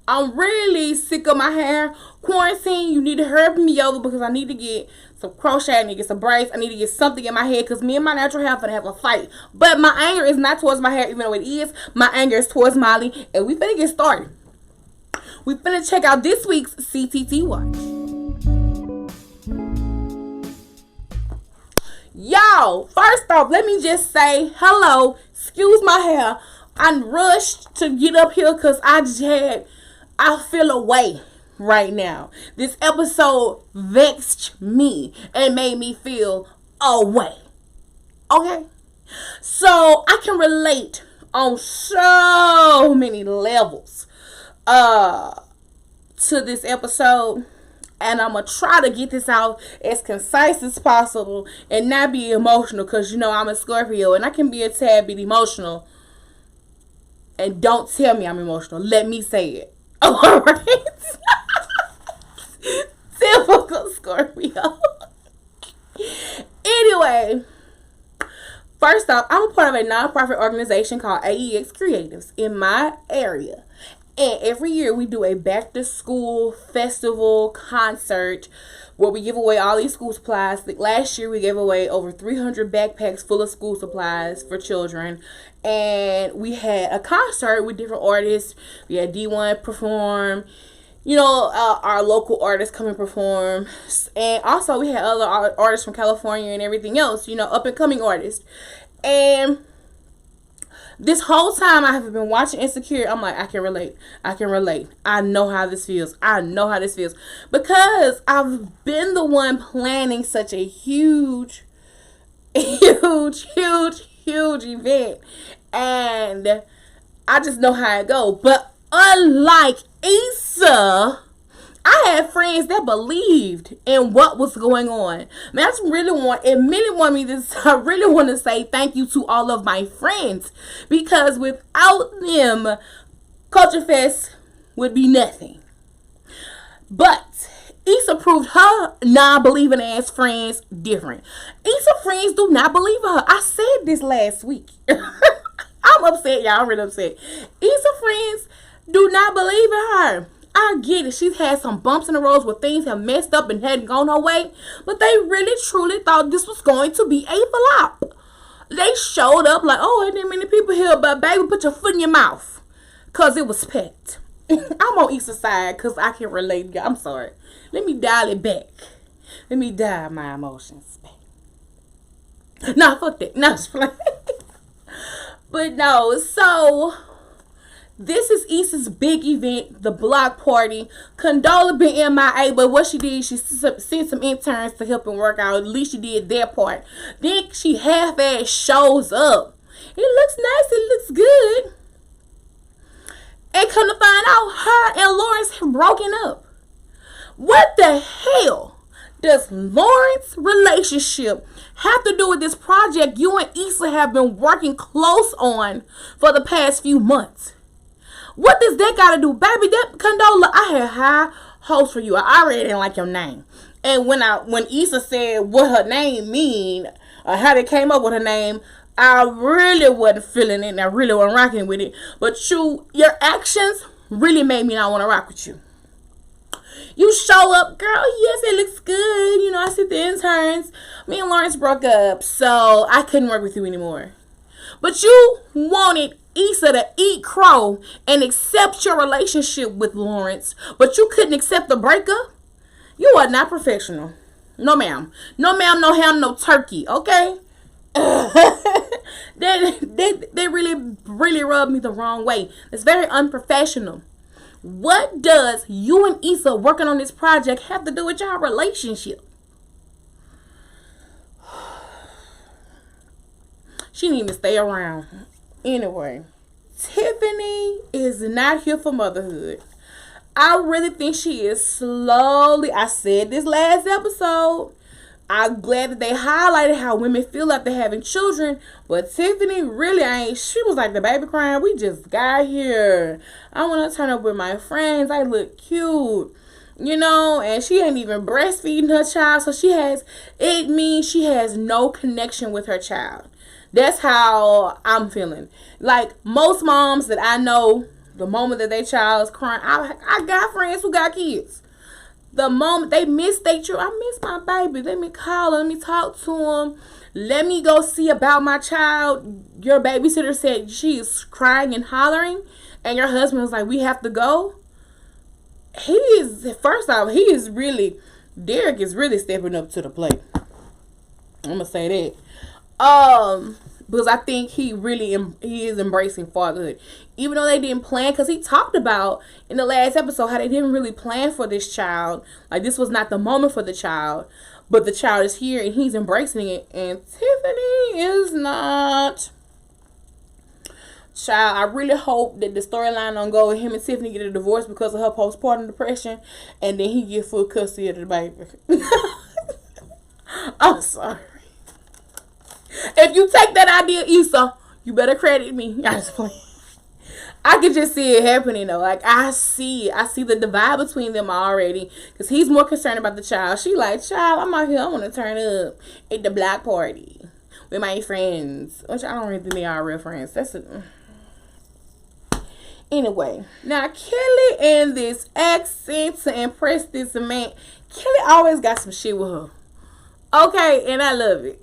I'm really sick of my hair. Quarantine, you need to hurry me over because I need to get some crochet. I need to get some braids. I need to get something in my head because me and my natural hair are gonna have a fight. But my anger is not towards my hair, even though it is. My anger is towards Molly, and we finna get started. We finna check out this week's CTT Watch. Y'all, first off, let me just say hello. Excuse my hair. I rushed to get up here because I feel away right now. This episode vexed me and made me feel away. Okay? So I can relate on so many levels to this episode. And I'm going to try to get this out as concise as possible and not be emotional because, I'm a Scorpio and I can be a tad bit emotional. And don't tell me I'm emotional. Let me say it. Alright? Typical Scorpio. Anyway, first off, I'm a part of a nonprofit organization called AEX Creatives in my area. And every year we do a back to school festival concert where we give away all these school supplies. Like last year we gave away over 300 backpacks full of school supplies for children. And we had a concert with different artists. We had D1 perform. Our local artists come and perform. And also we had other artists from California and everything else, up and coming artists. And this whole time I have been watching Insecure, I'm like, I can relate. I know how this feels. Because I've been the one planning such a huge event. And I just know how it goes. But unlike Issa, I had friends that believed in what was going on. Man, I really want to say thank you to all of my friends. Because without them, Culture Fest would be nothing. But Issa proved her non-believing ass friends different. Issa friends do not believe in her. I said this last week. I'm upset, y'all. I'm really upset. Issa friends do not believe in her. I get it. She's had some bumps in the road where things have messed up and hadn't gone her way. But they really, truly thought this was going to be a flop. They showed up like, oh, ain't that many people here, but baby, put your foot in your mouth. Because it was packed. I'm on Issa's side because I can relate. I'm sorry. Let me dial it back. Let me dial my emotions back. Nah, fuck that. No, just playing. But no, so this is Issa's big event, the block party. Condola been MIA, but what she did, she sent some interns to help him work out. At least she did their part. Then she half-ass shows up. It looks nice. It looks good. And come to find out, her and Lawrence have broken up. What the hell does Lawrence's relationship have to do with this project you and Issa have been working close on for the past few months? What does that got to do? Baby, that Condola, I had high hopes for you. I already didn't like your name. And when Issa said what her name mean, or how they came up with her name, I really wasn't feeling it and I really wasn't rocking with it. But your actions really made me not want to rock with you. You show up, girl, yes, it looks good. I see the interns. Me and Lawrence broke up, so I couldn't work with you anymore. But you wanted Issa to eat crow and accept your relationship with Lawrence, but you couldn't accept the breakup? You are not professional. No, ma'am. No, ma'am, no ham, no turkey, okay? They really rubbed me the wrong way. It's very unprofessional. What does you and Issa working on this project have to do with your relationship? She didn't even stay around. Anyway, Tiffany is not here for motherhood. I really think she is slowly. I said this last episode. I'm glad that they highlighted how women feel after having children. But Tiffany really ain't. She was like the baby crying. We just got here. I want to turn up with my friends. I look cute. And she ain't even breastfeeding her child. So it means she has no connection with her child. That's how I'm feeling. Like most moms that I know The moment that their child is crying, I got friends who got kids. The moment they miss their child, I miss my baby. Let me call him. Let me talk to him. Let me go see about my child. Your babysitter said she is crying and hollering, and your husband was like, we have to go. He is, first off, Derek is really stepping up to the plate. I'm gonna say that. Because I think he is embracing fatherhood. Even though they didn't plan, because he talked about in the last episode how they didn't really plan for this child. Like, this was not the moment for the child. But the child is here and he's embracing it. And Tiffany is not. Child, I really hope that the storyline don't go with him and Tiffany get a divorce because of her postpartum depression. And then he get full custody of the baby. I'm sorry. If you take that idea, Issa, you better credit me. I just play. I can just see it happening though. Like, I see the divide between them already. Because he's more concerned about the child. She like, child, I'm out here. I want to turn up at the block party with my friends. Which I don't really think they are real friends. Anyway. Now, Kelly and this accent to impress this man. Kelly always got some shit with her. Okay, and I love it.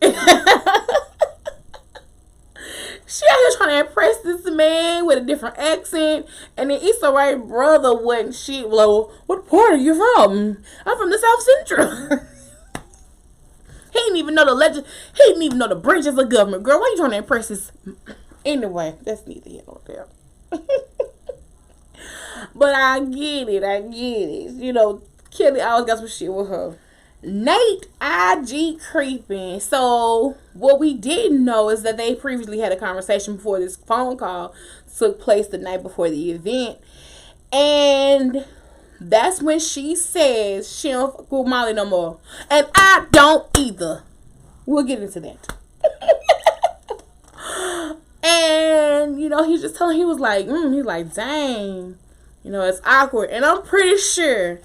She out here trying to impress this man with a different accent. And then Issa Rae's brother wasn't shit. Well, what part are you from? I'm from the South Central. He didn't even know the legend. He didn't even know the branches of government. Girl, why you trying to impress this? Anyway, that's neither here nor there. But I get it. You know, Kelly always got some shit with her. Nate IG creeping. So what we didn't know is that they previously had a conversation before this phone call took place the night before the event. And that's when she says she don't fuck with Molly no more. And I don't either. We'll get into that. And, you know, he just told him, he was like, he's like, dang. You know, it's awkward. And I'm pretty sure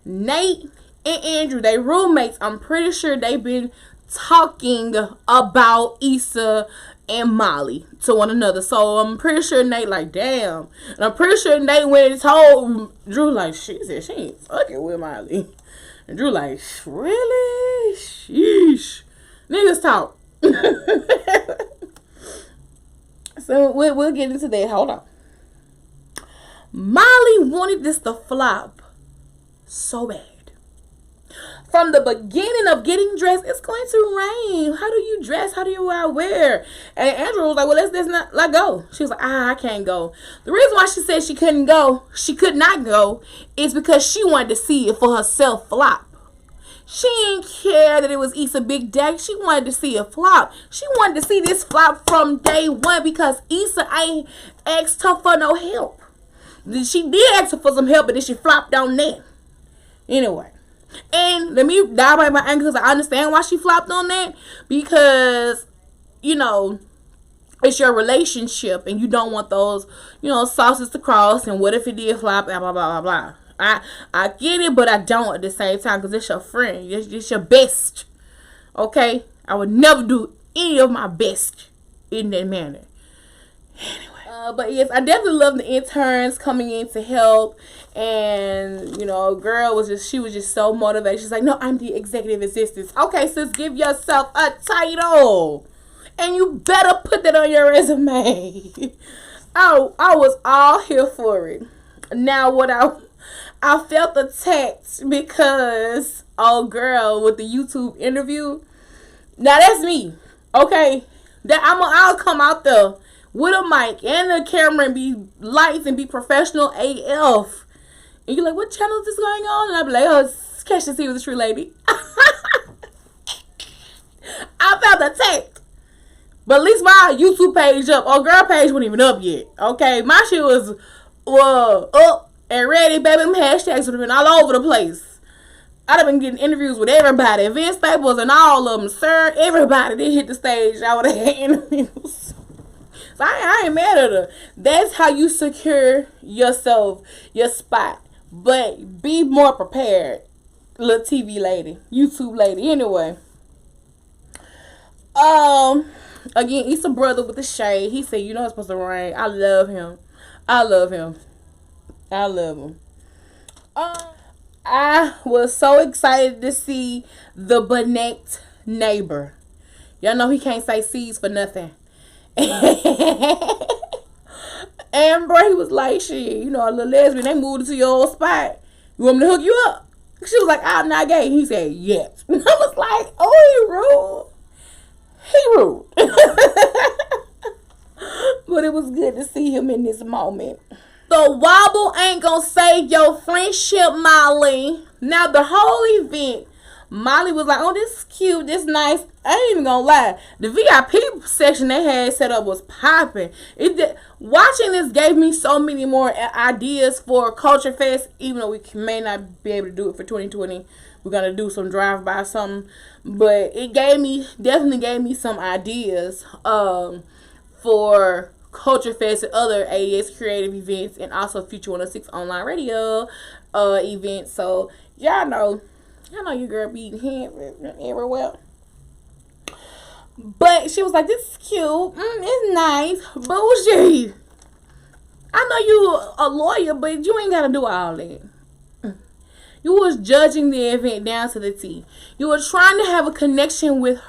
Nate and Andrew, they roommates, I'm pretty sure they've been talking about Issa and Molly to one another. So I'm pretty sure Nate like, damn. And I'm pretty sure Nate went and told Drew like, she said she ain't fucking with Molly. And Drew like, really? Sheesh. Niggas talk. So we'll get into that. Hold on. Molly wanted this to flop so bad. From the beginning of getting dressed, it's going to rain. How do you dress? How do you wear? And Andrew was like, well, let's not let go. She was like, I can't go. The reason why she said she could not go, is because she wanted to see it for herself flop. She didn't care that it was Issa Big Deck. She wanted to see it flop. She wanted to see this flop from day one because Issa ain't asked her for no help. She did ask her for some help, but then she flopped on that. Anyway. And let me dive by my anger because I understand why she flopped on that. Because, you know, it's your relationship and you don't want those, you know, sauces to cross. And what if it did flop? Blah, blah, blah, blah, blah. I get it, but I don't at the same time because it's your friend. It's your best. Okay? I would never do any of my best in that manner. Anyway. But yes, I definitely love the interns coming in to help. And, you know, girl she was just so motivated. She's like, no, I'm the executive assistant. Okay, sis, give yourself a title. And you better put that on your resume. Oh, I was all here for it. Now, what I felt attacked because, oh, girl, with the YouTube interview. Now, that's me. Okay? I'll come out there with a mic and a camera and be lights and be professional AF. And you're like, what channel is this going on? And I'll be like, oh, Catch the Tea with the True Lady. I felt attacked. But at least my YouTube page up. Oh, girl page wasn't even up yet. Okay, my shit was up and ready, baby. Them hashtags would have been all over the place. I'd have been getting interviews with everybody. Vince Staples and all of them, sir. Everybody that hit the stage, I would have had interviews. So I ain't mad at her. That's how you secure yourself, your spot. But be more prepared, little TV lady, YouTube lady. Anyway. Again, Issa brother with the shade. He said, you know it's supposed to rain. I love him. I love him. I was so excited to see the Bennett neighbor. Y'all know he can't say C's for nothing. And bro, he was like, shit, you know, a little lesbian, they moved to your old spot. You want me to hook you up? She was like, I'm not gay. He said, yes. I was like, oh, he rude. He rude. But it was good to see him in this moment. The wobble ain't gonna save your friendship, Molly. Now, the whole event, Molly was like, oh, this is cute, this nice. I ain't even gonna lie. The VIP section they had set up was popping. Watching this gave me so many more ideas for Culture Fest, even though we may not be able to do it for 2020. We're gonna do some drive-by something. But it definitely gave me some ideas for Culture Fest and other AES creative events, and also Future 106 online radio events. So y'all know your girl be hands everywhere. But she was like, this is cute, it's nice, bougie. I know you a lawyer, but you ain't gotta do all that. You was judging the event down to the T. You were trying to have a connection with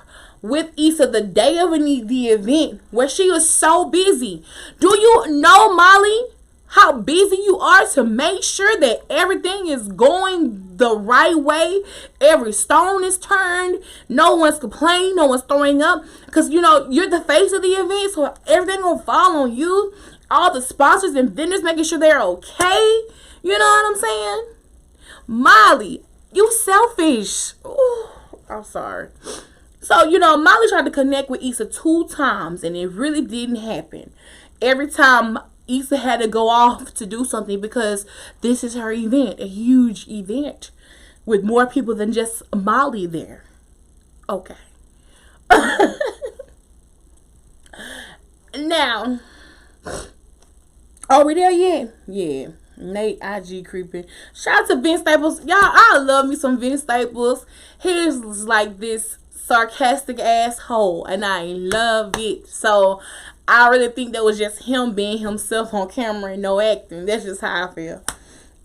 Issa the day of the event, where she was so busy. Do you know, Molly, how busy you are to make sure that everything is going the right way? Every stone is turned. No one's complaining. No one's throwing up. Because, you know, you're the face of the event, so everything gonna fall on you. All the sponsors and vendors making sure they're okay. You know what I'm saying? Molly, you selfish. Ooh, I'm sorry. So, you know, Molly tried to connect with Issa 2 times, and it really didn't happen. Every time Issa had to go off to do something, because this is her event, a huge event with more people than just Molly there. Okay. Now, are we there yet? Yeah. Nate IG creeping. Shout out to Vince Staples. Y'all, I love me some Vince Staples. He's like this sarcastic asshole, and I love it. So I really think that was just him being himself on camera and no acting. That's just how I feel.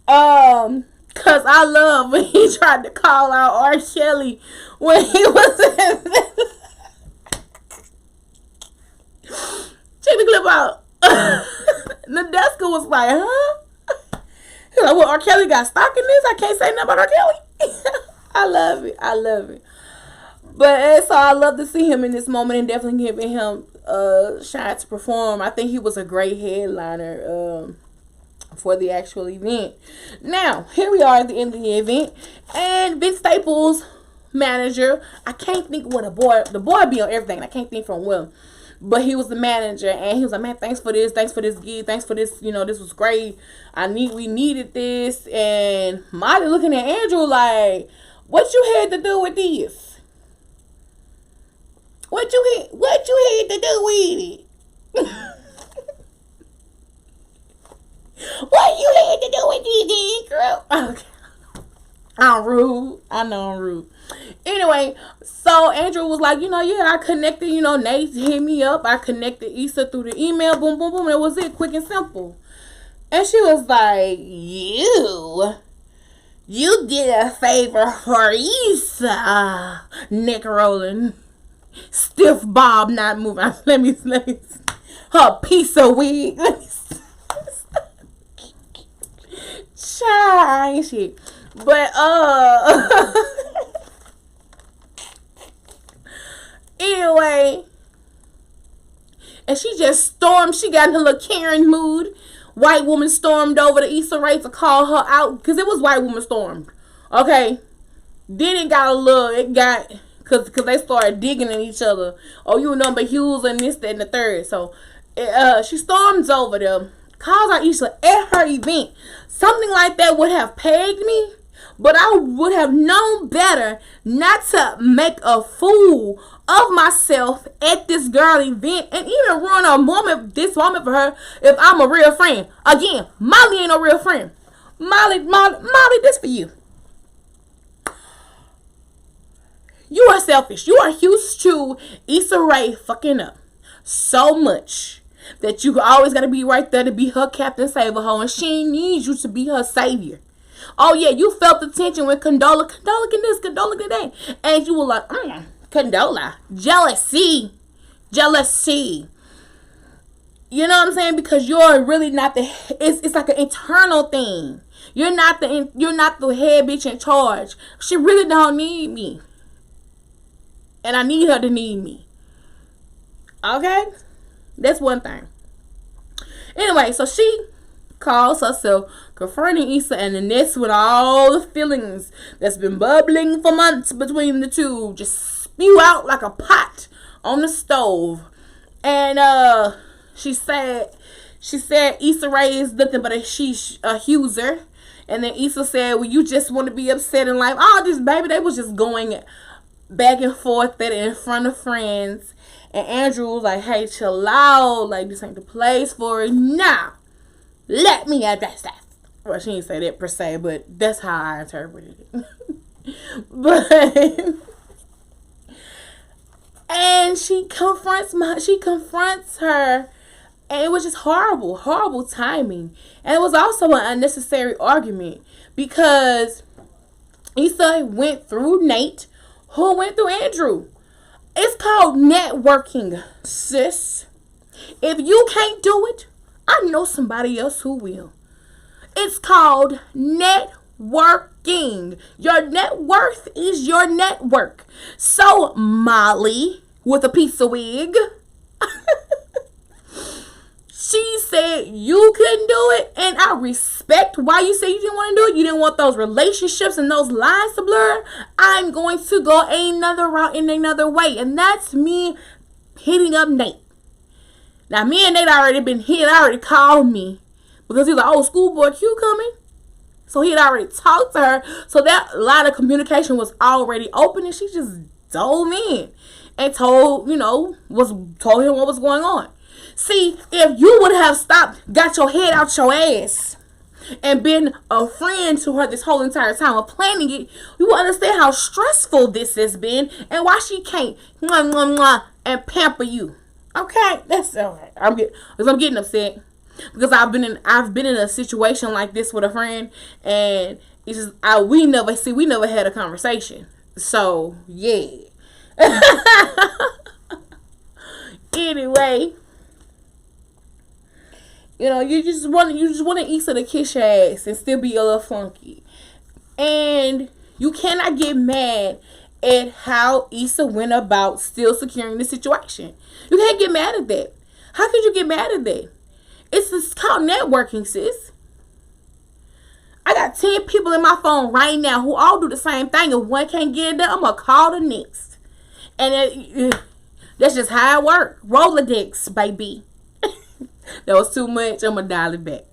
Cause I love when he tried to call out R. Kelly when he was in check the clip out. Nadeska was like, huh? He's like, well, R. Kelly got stock in this? I can't say nothing about R. Kelly. I love it. I love it. But so I love to see him in this moment, and definitely giving him a shot to perform. I think he was a great headliner for the actual event. Now, here we are at the end of the event, and Vince Staples' manager, I can't think what the boy be on everything. I can't think from well. But he was the manager, and he was like, man, thanks for this gig, thanks for this, you know, this was great. We needed this. And Molly looking at Andrew like, what you had to do with this? What you had to do with it? What you had to do with this, girl? Okay. I'm rude. I know I'm rude. Anyway, so Andrew was like, you know, yeah, I connected, you know, Nate hit me up. I connected Issa through the email. Boom, boom, boom. That was it. Quick and simple. And she was like, you did a favor for Issa. Neck rolling. Stiff bob not moving. Let me her piece of wig. Shy shit. But anyway, and she just stormed. She got in her little Karen mood. White woman stormed over to Issa Rae to call her out, because it was white woman stormed. Okay, then it got because they started digging at each other. Oh, you know, but Hughes and this, that, and the third. So she storms over them, calls out Issa at her event. Something like that would have pegged me, but I would have known better not to make a fool of myself at this girl event, and even ruin this moment for her if I'm a real friend. Again, Molly ain't no real friend. Molly, this for you. You are selfish. You are used to Issa Rae fucking up so much that you always got to be right there to be her captain saver hoe, and she needs you to be her savior. Oh yeah, you felt the tension when Condola can this, Condola can that, and you were like, Condola, jealousy. You know what I'm saying? Because you're really not the. It's like an internal thing. You're not the head bitch in charge. She really don't need me, and I need her to need me. Okay, that's one thing. Anyway, so she calls herself confronting Issa, and then that's when all the feelings that's been bubbling for months between the two just spew out like a pot on the stove. And she said Issa raised nothing but a accuser. And then Issa said, well, you just want to be upset in life. Oh, just baby, they was just going back and forth that in front of friends. And Andrew was like, hey, chill out. Like, this ain't the place for it. Now, let me address that. Well, she didn't say that per se, but that's how I interpreted it. But, and she confronts her. And it was just horrible timing. And it was also an unnecessary argument because Issa went through Nate, who went through Andrew. It's called networking, sis. If you can't do it, I know somebody else who will. It's called networking. Your net worth is your network. So, Molly, with a piece of wig, she said you couldn't do it, and I respect why you say you didn't want to do it. You didn't want those relationships and those lines to blur. I'm going to go another route in another way, and that's me hitting up Nate. Now, me and Nate already called me because he's like, oh, schoolboy Q coming. So he had already talked to her. So that line of communication was already open, and she just dove in and told him what was going on. See, if you would have stopped, got your head out your ass, and been a friend to her this whole entire time of planning it, you will understand how stressful this has been and why she can't and pamper you. Okay, that's alright. I'm getting upset because I've been in a situation like this with a friend, and it's just we never had a conversation. So yeah. Anyway. You just want Issa to kiss your ass and still be a little funky. And you cannot get mad at how Issa went about still securing the situation. You can't get mad at that. How could you get mad at that? It's called networking, sis. I got 10 people in my phone right now who all do the same thing. If one can't get it done, I'm going to call the next. And that's just how it works. Rolodex, baby. That was too much. I'm going to dial it back.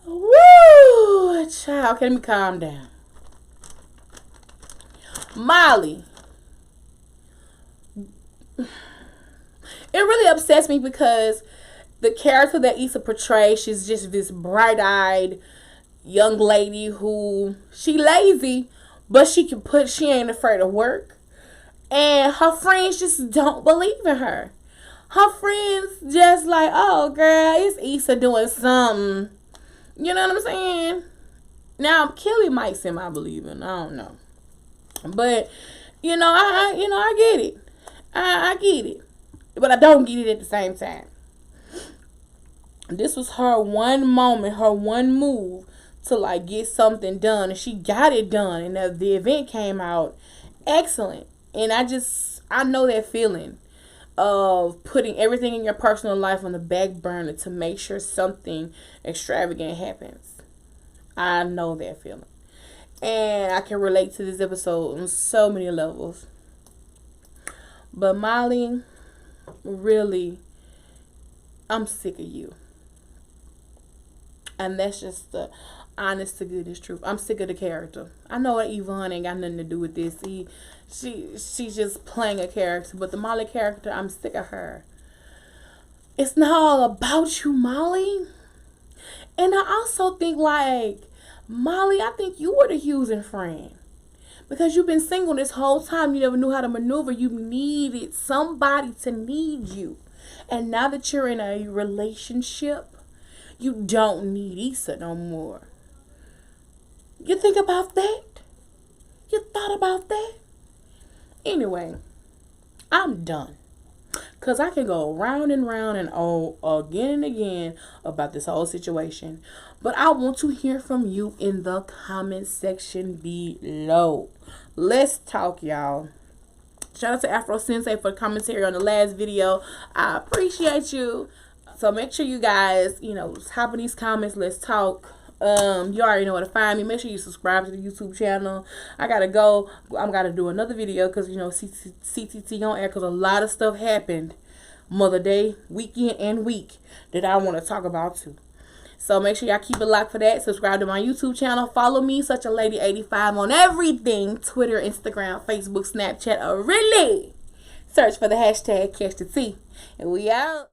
Woo! Child, okay, let me calm down. Molly. It really upsets me because the character that Issa portrays, she's just this bright-eyed young lady who, she lazy, but she ain't afraid of work. And her friends just don't believe in her. Her friends just like, oh, girl, it's Issa doing something. You know what I'm saying? Now, Kelly might say I believe in. I don't know. But, I get it. I get it. But I don't get it at the same time. This was her one moment, her one move to, get something done. And she got it done. And the event came out excellent. And I know that feeling of putting everything in your personal life on the back burner to make sure something extravagant happens. I know that feeling. And I can relate to this episode on so many levels. But Molly, really, I'm sick of you. And that's just the honest to goodness truth. I'm sick of the character. I know Yvonne ain't got nothing to do with this. She's just playing a character. But the Molly character, I'm sick of her. It's not all about you, Molly. And I also think, Molly, I think you were the Houston friend. Because you've been single this whole time. You never knew how to maneuver. You needed somebody to need you. And now that you're in a relationship, you don't need Issa no more. You think about that? You thought about that? Anyway, I'm done. Because I can go round and round and again and again about this whole situation. But I want to hear from you in the comment section below. Let's talk, y'all. Shout out to Afro Sensei for commentary on the last video. I appreciate you. So make sure you guys, hop in these comments. Let's talk. You already know where to find me. Make sure you subscribe to the YouTube channel. I gotta go. I'm gotta do another video because CTT on air because a lot of stuff happened Mother Day weekend and week that I want to talk about too. So make sure y'all keep it locked for that. Subscribe to my YouTube channel. Follow me, Such a Lady 85 on everything: Twitter, Instagram, Facebook, Snapchat, or really search for the hashtag Catch the Tea. And we out.